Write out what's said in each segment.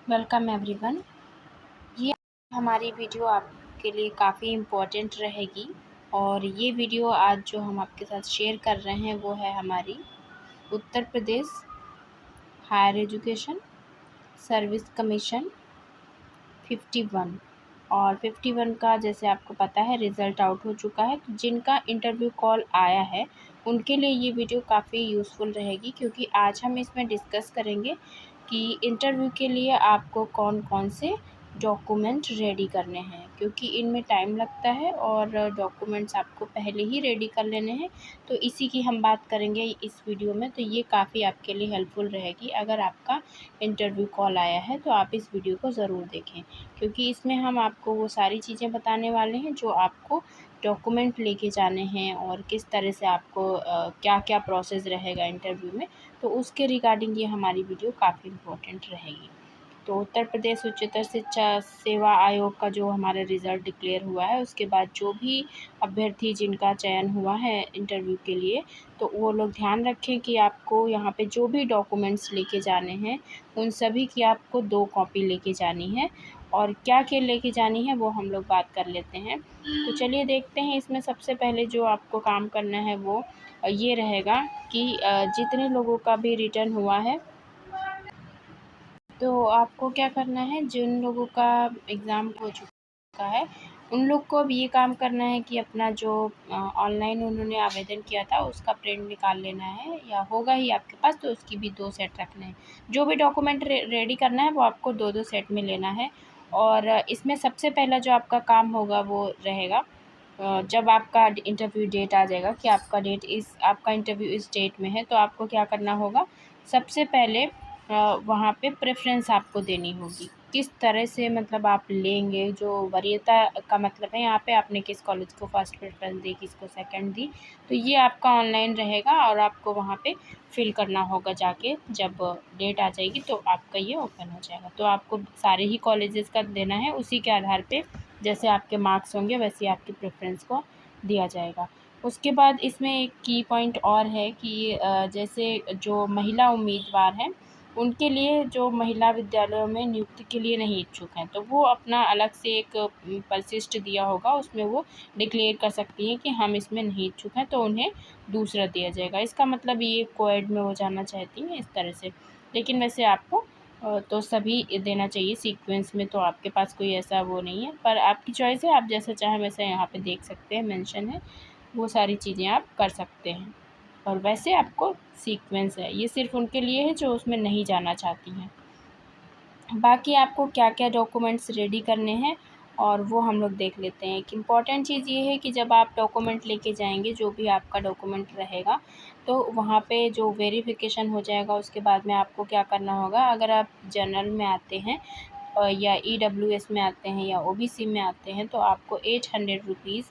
Welcome everyone. ये हमारी video आपके लिए काफ़ी इम्पोर्टेंट रहेगी और ये वीडियो आज जो हम आपके साथ शेयर कर रहे हैं वो है हमारी Uttar Pradesh higher education service commission 51। और 51 का जैसे आपको पता है रिज़ल्ट आउट हो चुका है, तो जिनका इंटरव्यू कॉल आया है उनके लिए ये वीडियो काफ़ी यूज़फुल रहेगी, क्योंकि आज हम इसमें डिस्कस करेंगे कि इंटरव्यू के लिए आपको कौन कौन से डॉक्यूमेंट रेडी करने हैं, क्योंकि इनमें टाइम लगता है और डॉक्यूमेंट्स आपको पहले ही रेडी कर लेने हैं। तो इसी की हम बात करेंगे इस वीडियो में। तो ये काफ़ी आपके लिए हेल्पफुल रहेगी। अगर आपका इंटरव्यू कॉल आया है तो आप इस वीडियो को ज़रूर देखें, क्योंकि इसमें हम आपको वो सारी चीज़ें बताने वाले हैं जो आपको डॉक्यूमेंट लेके जाने हैं और किस तरह से आपको क्या क्या प्रोसेस रहेगा इंटरव्यू में। तो उसके रिगार्डिंग ये हमारी वीडियो काफ़ी इम्पोर्टेंट रहेगी। तो उत्तर प्रदेश उच्चतर शिक्षा सेवा आयोग का जो हमारा रिज़ल्ट डिक्लेयर हुआ है, उसके बाद जो भी अभ्यर्थी जिनका चयन हुआ है इंटरव्यू के लिए, तो वो लोग ध्यान रखें कि आपको यहाँ पे जो भी डॉक्यूमेंट्स लेके जाने हैं उन सभी की आपको 2 कॉपी लेके जानी है। और क्या-क्या लेके जानी है वो हम लोग बात कर लेते हैं। तो चलिए देखते हैं। इसमें सबसे पहले जो आपको काम करना है वो ये रहेगा कि जितने लोगों का भी रिटर्न हुआ है, तो आपको क्या करना है, जिन लोगों का एग्ज़ाम हो चुका है उन लोग को अब ये काम करना है कि अपना जो ऑनलाइन उन्होंने आवेदन किया था उसका प्रिंट निकाल लेना है, या होगा ही आपके पास तो उसकी भी 2 सेट रखने हैं। जो भी डॉक्यूमेंट रेडी करना है वो आपको 2-2 सेट में लेना है। और इसमें सबसे पहला जो आपका काम होगा वो रहेगा, जब आपका इंटरव्यू डेट आ जाएगा कि आपका इंटरव्यू इस डेट में है, तो आपको क्या करना होगा, सबसे पहले वहाँ पे प्रेफ़रेंस आपको देनी होगी। किस तरह से मतलब आप लेंगे, जो वरीयता का मतलब है यहाँ पे आपने किस कॉलेज को फर्स्ट प्रेफ़रेंस दी, किसको सेकंड दी, तो ये आपका ऑनलाइन रहेगा और आपको वहाँ पे फ़िल करना होगा जाके। जब डेट आ जाएगी तो आपका ये ओपन हो जाएगा। तो आपको सारे ही कॉलेजेस का देना है, उसी के आधार पे जैसे आपके मार्क्स होंगे वैसे आपकी प्रेफ़रेंस को दिया जाएगा। उसके बाद इसमें एक की पॉइंट और है कि जैसे जो महिला उम्मीदवार हैं उनके लिए, जो महिला विद्यालयों में नियुक्ति के लिए नहीं इच्छुक हैं, तो वो अपना अलग से एक परिशिष्ट दिया होगा, उसमें वो डिक्लेयर कर सकती हैं कि हम इसमें नहीं इच्छुक हैं, तो उन्हें दूसरा दिया जाएगा। इसका मतलब ये कोएड में वो जाना चाहती हैं इस तरह से। लेकिन वैसे आपको तो सभी देना चाहिए सीक्वेंस में, तो आपके पास कोई ऐसा वो नहीं है, पर आपकी चॉइस है, आप जैसा चाहें वैसा यहाँ पे देख सकते हैं, मेंशन है, वो सारी चीज़ें आप कर सकते हैं। और वैसे आपको सीक्वेंस है, ये सिर्फ़ उनके लिए है जो उसमें नहीं जाना चाहती हैं। बाकी आपको क्या-क्या डॉक्यूमेंट्स रेडी करने हैं और वो हम लोग देख लेते हैं। एक इम्पॉर्टेंट चीज़ ये है कि जब आप डॉक्यूमेंट लेके जाएँगे, जो भी आपका डॉक्यूमेंट रहेगा, तो वहाँ पे जो वेरिफ़िकेशन हो जाएगा उसके बाद में आपको क्या करना होगा, अगर आप जनरल में आते हैं या ईडब्ल्यूएस में आते हैं या ओबीसी में आते हैं, तो आपको 800 रुपीज़,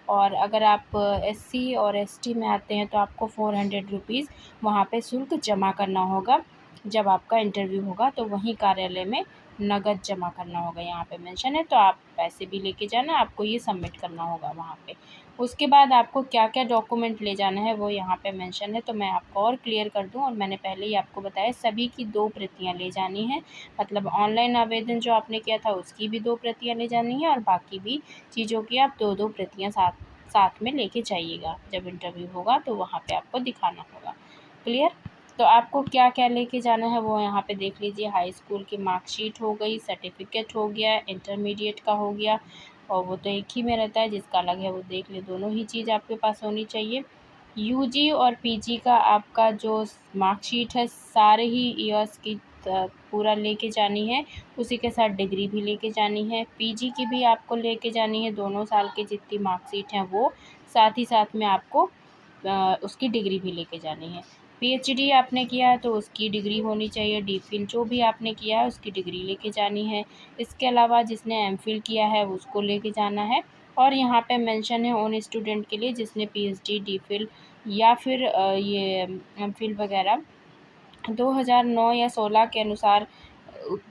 और अगर आप एससी और एसटी में आते हैं तो आपको 400 रुपीज़ वहाँ पे शुल्क जमा करना होगा। जब आपका इंटरव्यू होगा तो वहीं कार्यालय में नकद जमा करना होगा, यहाँ पे मेंशन है, तो आप पैसे भी लेके जाना, आपको ये सबमिट करना होगा वहाँ पे। उसके बाद आपको क्या-क्या डॉक्यूमेंट ले जाना है वो यहाँ पे मेंशन है, तो मैं आपको और क्लियर कर दूँ, और मैंने पहले ही आपको बताया सभी की 2 प्रतियाँ ले जानी हैं। मतलब ऑनलाइन आवेदन जो आपने किया था उसकी भी 2 प्रतियाँ ले जानी है, और बाकी भी चीज़ों की आप 2-2 प्रतियाँ साथ साथ में लेके जाइएगा। जब इंटरव्यू होगा तो वहाँ पे आपको दिखाना होगा। क्लियर? तो आपको क्या-क्या लेके जाना है वो यहाँ पे देख लीजिए। हाई स्कूल की मार्कशीट हो गई, सर्टिफ़िकेट हो गया, इंटरमीडिएट का हो गया, और वो तो एक ही में रहता है, जिसका अलग है वो देख लें, दोनों ही चीज़ आपके पास होनी चाहिए। यूजी और पीजी का आपका जो मार्कशीट है, सारे ही ईयर्स की पूरा लेके जानी है, उसी के साथ डिग्री भी लेके जानी है। पीजी की भी आपको लेके जानी है, दोनों साल की जितनी मार्कशीट हैं वो, साथ ही साथ में आपको उसकी डिग्री भी लेके जानी है। पीएचडी आपने किया है तो उसकी डिग्री होनी चाहिए, डीफ़िल जो भी आपने किया है उसकी डिग्री लेके जानी है। इसके अलावा जिसने एमफ़िल किया है उसको लेके जाना है, और यहाँ पे मेंशन है उन स्टूडेंट के लिए जिसने पीएचडी, डीफ़िल या फिर ये एमफ़िल वगैरह 2009 या 16 के अनुसार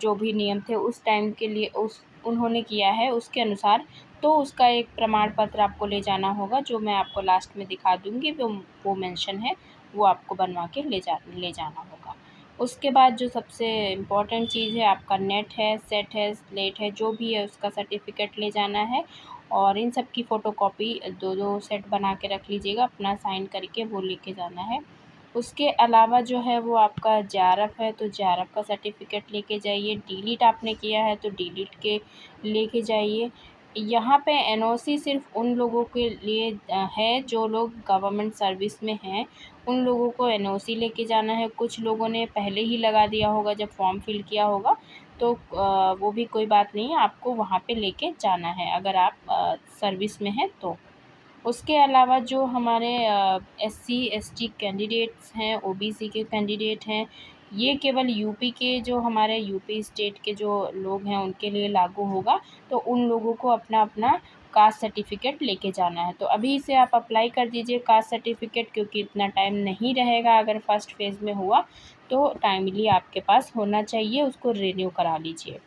जो भी नियम थे उस टाइम के लिए उस उन्होंने किया है उसके अनुसार, तो उसका एक प्रमाण पत्र आपको ले जाना होगा, जो मैं आपको लास्ट में दिखा दूँगी, वो मेंशन है, वो आपको बनवा के ले जाना होगा। उसके बाद जो सबसे इम्पोर्टेंट चीज़ है, आपका नेट है, सेट है, स्लेट है, जो भी है उसका सर्टिफिकेट ले जाना है और इन सब की फ़ोटोकॉपी 2-2 सेट बना के रख लीजिएगा, अपना साइन करके वो लेके जाना है। उसके अलावा जो है वो आपका जेआरएफ है, तो जेआरएफ का सर्टिफिकेट लेके जाइए। डीलिट आपने किया है तो डीलिट के लेके जाइए। यहाँ पे एनओसी सिर्फ़ उन लोगों के लिए है जो लोग गवर्नमेंट सर्विस में हैं, उन लोगों को एनओसी लेके जाना है। कुछ लोगों ने पहले ही लगा दिया होगा जब फॉर्म फिल किया होगा, तो वो भी कोई बात नहीं है, आपको वहाँ पे लेके जाना है अगर आप सर्विस में हैं तो। उसके अलावा जो हमारे एससी एसटी कैंडिडेट्स हैं, ओबीसी के कैंडिडेट हैं, ये केवल यूपी के जो हमारे यूपी स्टेट के जो लोग हैं उनके लिए लागू होगा। तो उन लोगों को अपना कास्ट सर्टिफिकेट लेके जाना है। तो अभी से आप अप्लाई कर दीजिए कास्ट सर्टिफिकेट, क्योंकि इतना टाइम नहीं रहेगा। अगर फर्स्ट फेज़ में हुआ तो टाइमली आपके पास होना चाहिए, उसको रिन्यू करा लीजिए।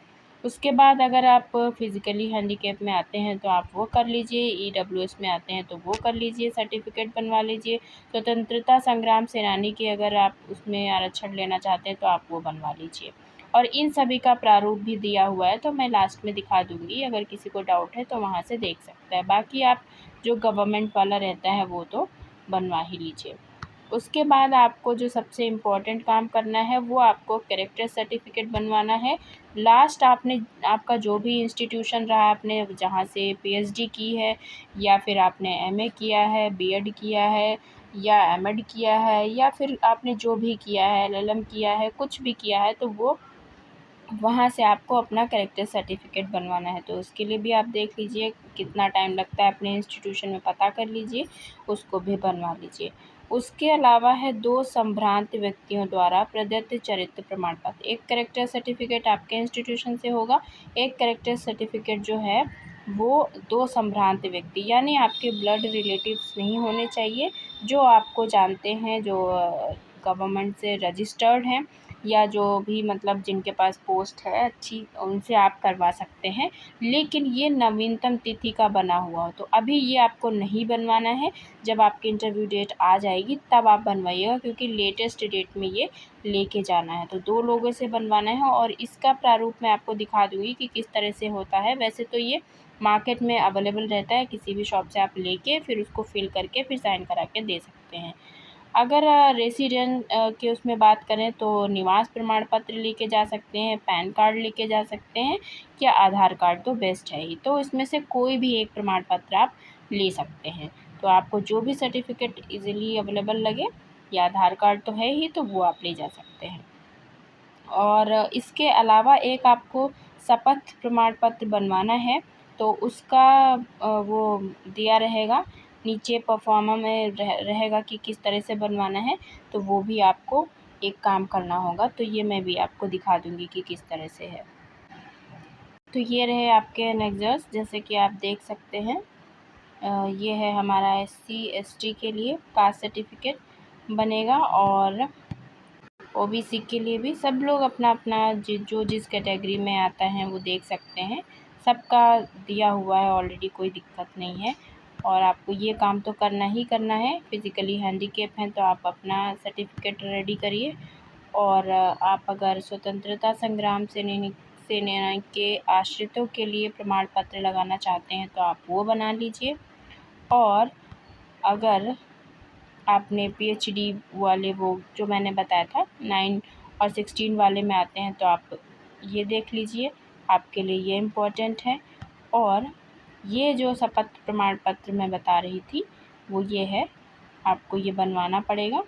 उसके बाद अगर आप फिज़िकली हैंडीकैप में आते हैं तो आप वो कर लीजिए, ईडब्ल्यूएस में आते हैं तो वो कर लीजिए, सर्टिफिकेट बनवा लीजिए। स्वतंत्रता संग्राम सेनानी के अगर आप उसमें आरक्षण लेना चाहते हैं तो आप वो बनवा लीजिए। और इन सभी का प्रारूप भी दिया हुआ है, तो मैं लास्ट में दिखा दूँगी, अगर किसी को डाउट है तो वहाँ से देख सकता है। बाकी आप जो गवर्नमेंट वाला रहता है वो तो बनवा ही लीजिए। उसके बाद आपको जो सबसे इम्पोर्टेंट काम करना है वो आपको कैरेक्टर सर्टिफिकेट बनवाना है। लास्ट आपका जो भी इंस्टीट्यूशन रहा, आपने जहाँ से पीएचडी की है या फिर आपने एमए किया है, बीएड किया है या एमएड किया है या फिर आपने जो भी किया है, एलएलएम किया है, कुछ भी किया है, तो वो वहाँ से आपको अपना कैरेक्टर सर्टिफिकेट बनवाना है। तो उसके लिए भी आप देख लीजिए कितना टाइम लगता है, अपने इंस्टीट्यूशन में पता कर लीजिए, उसको भी बनवा लीजिए। उसके अलावा है 2 संभ्रांत व्यक्तियों द्वारा प्रदत्त चरित्र प्रमाण पत्र। एक कैरेक्टर सर्टिफिकेट आपके इंस्टीट्यूशन से होगा, एक कैरेक्टर सर्टिफिकेट जो है वो 2 संभ्रांत व्यक्ति यानी आपके ब्लड रिलेटिव्स नहीं होने चाहिए, जो आपको जानते हैं, जो गवर्नमेंट से रजिस्टर्ड हैं या जो भी मतलब जिनके पास पोस्ट है अच्छी, उनसे आप करवा सकते हैं। लेकिन ये नवीनतम तिथि का बना हुआ हो, तो अभी ये आपको नहीं बनवाना है। जब आपकी इंटरव्यू डेट आ जाएगी तब आप बनवाइएगा, क्योंकि लेटेस्ट डेट में ये लेके जाना है। तो 2 लोगों से बनवाना है और इसका प्रारूप मैं आपको दिखा दूँगी कि किस तरह से होता है। वैसे तो ये मार्केट में अवेलेबल रहता है, किसी भी शॉप से आप लेके फिर उसको फिल करके फिर साइन करा के दे सकते हैं। अगर रेसिडेंट के उसमें बात करें तो निवास प्रमाण पत्र लेके जा सकते हैं, पैन कार्ड लेके जा सकते हैं या आधार कार्ड तो बेस्ट है ही। तो इसमें से कोई भी एक प्रमाण पत्र आप ले सकते हैं। तो आपको जो भी सर्टिफिकेट ईज़िली अवेलेबल लगे, या आधार कार्ड तो है ही तो वो आप ले जा सकते हैं। और इसके अलावा एक आपको शपथ प्रमाण पत्र बनवाना है, तो उसका वो दिया रहेगा नीचे परफॉर्मा में रहेगा कि किस तरह से बनवाना है, तो वो भी आपको एक काम करना होगा। तो ये मैं भी आपको दिखा दूँगी कि किस तरह से है। तो ये रहे आपके एनेक्सर्स, जैसे कि आप देख सकते हैं। ये है हमारा एससी एसटी के लिए कास्ट सर्टिफिकेट बनेगा और ओबीसी के लिए भी। सब लोग अपना-अपना जो जिस कैटेगरी में आता है वो देख सकते हैं। सबका दिया हुआ है ऑलरेडी, कोई दिक्कत नहीं है। और आपको ये काम तो करना ही करना है। फिज़िकली हैंडीकैप हैं तो आप अपना सर्टिफिकेट रेडी करिए। और आप अगर स्वतंत्रता संग्राम सेनानी के आश्रितों के लिए प्रमाण पत्र लगाना चाहते हैं तो आप वो बना लीजिए। और अगर आपने पीएचडी वाले वो जो मैंने बताया था 9 और 16 वाले में आते हैं तो आप ये देख लीजिए, आपके लिए ये इम्पोर्टेंट है। और ये जो शपथ प्रमाण पत्र मैं बता रही थी वो ये है, आपको ये बनवाना पड़ेगा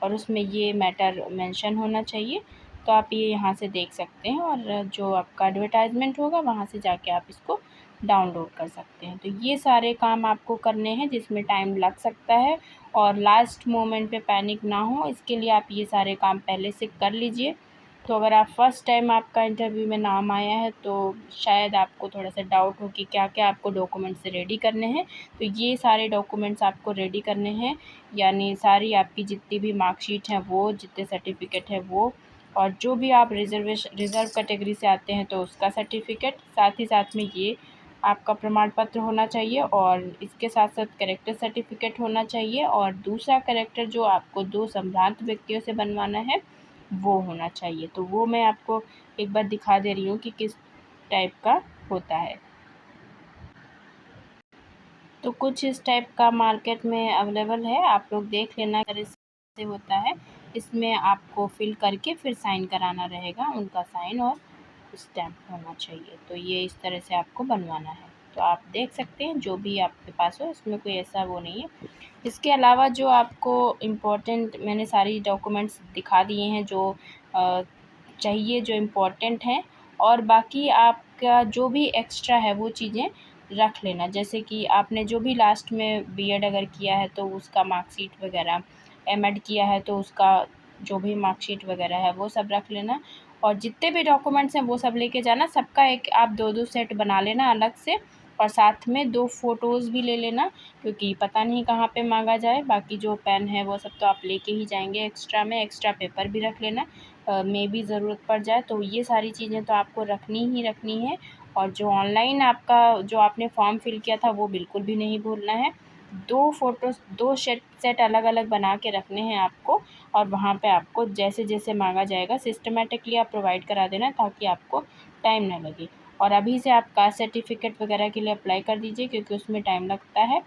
और उसमें ये मैटर मेंशन होना चाहिए। तो आप ये यहाँ से देख सकते हैं और जो आपका एडवर्टाइजमेंट होगा वहाँ से जाके आप इसको डाउनलोड कर सकते हैं। तो ये सारे काम आपको करने हैं जिसमें टाइम लग सकता है, और लास्ट मोमेंट पे पैनिक ना हो इसके लिए आप ये सारे काम पहले से कर लीजिए। तो अगर आप फर्स्ट टाइम आपका इंटरव्यू में नाम आया है तो शायद आपको थोड़ा-सा डाउट हो कि क्या-क्या आपको डॉक्यूमेंट्स रेडी करने हैं। तो ये सारे डॉक्यूमेंट्स आपको रेडी करने हैं, यानी सारी आपकी जितनी भी मार्कशीट हैं वो, जितने सर्टिफिकेट हैं वो, और जो भी आप रिज़र्व कैटेगरी से आते हैं तो उसका सर्टिफिकेट, साथ ही साथ में ये आपका प्रमाण पत्र होना चाहिए और इसके साथ-साथ कैरेक्टर सर्टिफिकेट होना चाहिए। और दूसरा कैरेक्टर जो आपको 2 संभ्रांत व्यक्तियों से बनवाना है वो होना चाहिए। तो वो मैं आपको एक बार दिखा दे रही हूँ कि किस टाइप का होता है। तो कुछ इस टाइप का मार्केट में अवेलेबल है, आप लोग देख लेना अगर इससे होता है। इसमें आपको फिल करके फिर साइन कराना रहेगा, उनका साइन और स्टैम्प होना चाहिए। तो ये इस तरह से आपको बनवाना है। तो आप देख सकते हैं जो भी आपके पास हो, इसमें कोई ऐसा वो नहीं है। इसके अलावा जो आपको इम्पोर्टेंट मैंने सारी डॉक्यूमेंट्स दिखा दिए हैं जो चाहिए, जो इम्पोर्टेंट हैं, और बाकी आपका जो भी एक्स्ट्रा है वो चीज़ें रख लेना। जैसे कि आपने जो भी लास्ट में बीएड अगर किया है तो उसका मार्कशीट वगैरह, एमएड किया है तो उसका जो भी मार्कशीट वगैरह है वो सब रख लेना, और जितने भी डॉक्यूमेंट्स हैं वो सब लेके जाना। सबका एक आप 2-2 सेट बना लेना अलग से, और साथ में 2 फ़ोटोज़ भी ले लेना, क्योंकि पता नहीं कहाँ पे मांगा जाए। बाकी जो पेन है वो सब तो आप लेके ही जाएंगे, एक्स्ट्रा में एक्स्ट्रा पेपर भी रख लेना, मे भी ज़रूरत पड़ जाए। तो ये सारी चीज़ें तो आपको रखनी ही रखनी है। और जो ऑनलाइन आपका जो आपने फॉर्म फिल किया था वो बिल्कुल भी नहीं भूलना है। 2 फ़ोटोज़ 2 सेट अलग-अलग बना के रखने हैं आपको, और वहाँ पे आपको जैसे-जैसे माँगा जाएगा सिस्टमैटिकली आप प्रोवाइड करा देना, ताकि आपको टाइम ना लगे। और अभी से आप कास्ट सर्टिफ़िकेट वगैरह के लिए अप्लाई कर दीजिए, क्योंकि उसमें टाइम लगता है।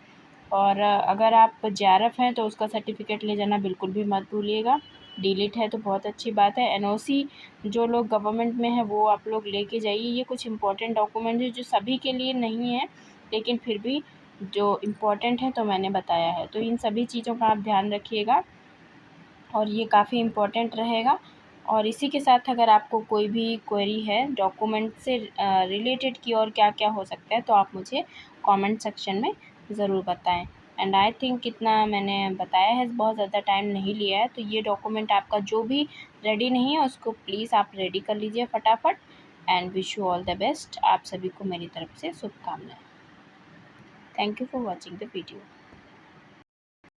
और अगर आप जेआरएफ हैं तो उसका सर्टिफ़िकेट ले जाना बिल्कुल भी मत भूलिएगा। डीलिट है तो बहुत अच्छी बात है। एनओसी जो लोग गवर्नमेंट में हैं वो आप लोग लेके जाइए। ये कुछ इम्पोर्टेंट डॉक्यूमेंट है जो सभी के लिए नहीं है, लेकिन फिर भी जो इम्पोर्टेंट है तो मैंने बताया है। तो इन सभी चीज़ों का आप ध्यान रखिएगा, और ये काफ़ी इम्पोर्टेंट रहेगा। और इसी के साथ अगर आपको कोई भी क्वेरी है डॉक्यूमेंट से रिलेटेड की और क्या-क्या हो सकता है, तो आप मुझे कमेंट सेक्शन में ज़रूर बताएँ। एंड आई थिंक इतना मैंने बताया है, बहुत ज़्यादा टाइम नहीं लिया है। तो ये डॉक्यूमेंट आपका जो भी रेडी नहीं है उसको प्लीज़ आप रेडी कर लीजिए फटाफट। And wish you all the best. आप सभी को मेरी तरफ से शुभकामनाएँ। Thank you for watching the video.